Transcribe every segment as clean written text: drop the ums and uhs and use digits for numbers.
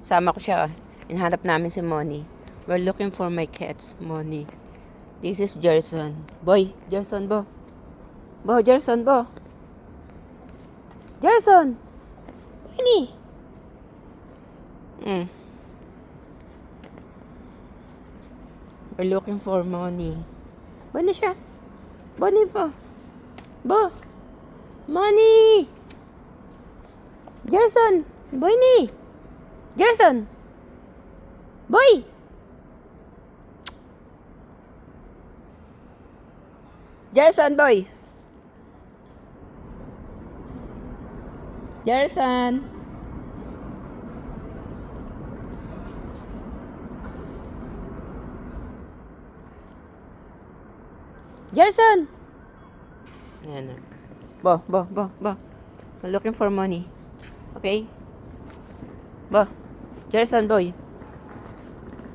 Sama ko siya. Inhanap namin si Moni. We're looking for my cats, Moni. This is Gerson. Boy, Gerson, bo. Bo, Gerson, bo. Gerson! Ini. We're looking for Moni. Bo na siya. Boni po. Bo. Moni! Gerson! Boy ni! Gerson! Boy! Gerson, boy! Gerson! Gerson! Ayan na. Bo. I'm looking for money. Okay? Bo. Gerson, boy.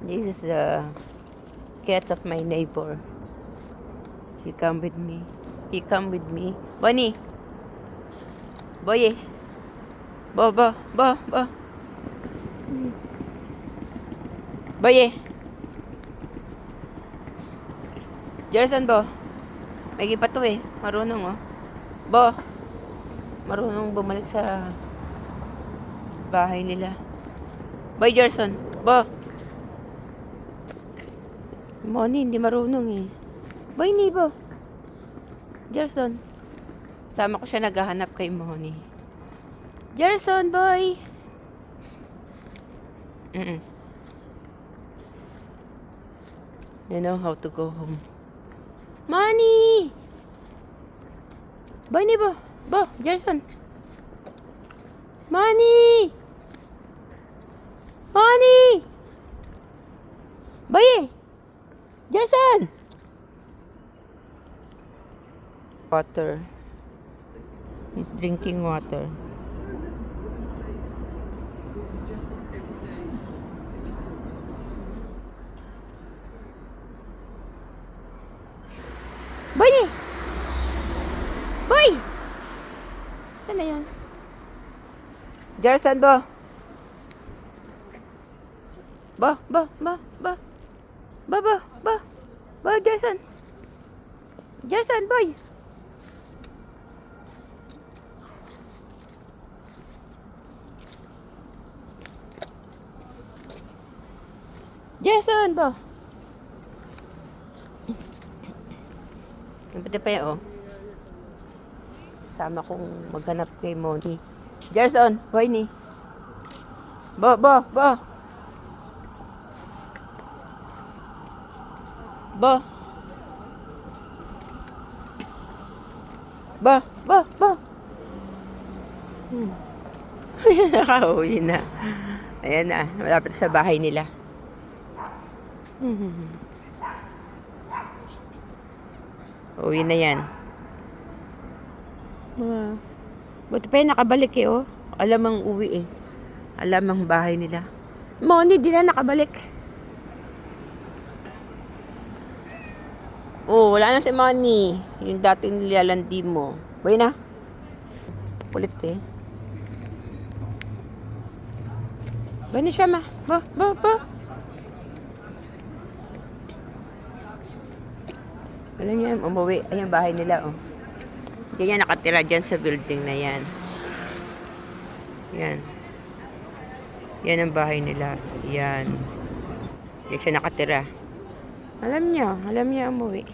This is the cat of my neighbor. She come with me. He come with me. Bonnie. Boy. Bo. Boy. Gerson, bo. May iba to eh. Marunong oh. Bo. Marunong bumalik sa bahay nila. Boy, Gerson. Bo. Moni, hindi marunong eh. Boy, ni bo. Gerson. Sama ko siya naghahanap kay Moni. Gerson, boy. You know how to go home. Moni! Boy, ni bo. Bo, Gerson. Moni! Moni! Boy! Gerson! Water. He's drinking water. Boy! Boy! Saan na yun? Gerson, bo. Bo. Bo, Gerson. Gerson, boy. Gerson, bo. Pati pa yan, oh. Sama kong maghanap kay Moni. Gerson, boy ni. Bo. Bo. Nakauwi na. Ayan na, malapit sa bahay nila. Uwi na yan. Buti pa yun nakabalik eh, oh. Alam ang uwi eh. Alam ang bahay nila. Moni, di na nakabalik. Oh, wala na si Moni. Yung dating nilalandi mo. Boy na. Kulit eh. Boy na siya, ma. Bo. Alam niyo, umuwi. Ayan, bahay nila, oh. Diyan yan, nakatira dyan sa building na yan. Yan. Yan ang bahay nila. Yan. Diyan siya nakatira. Alam niya umuwi.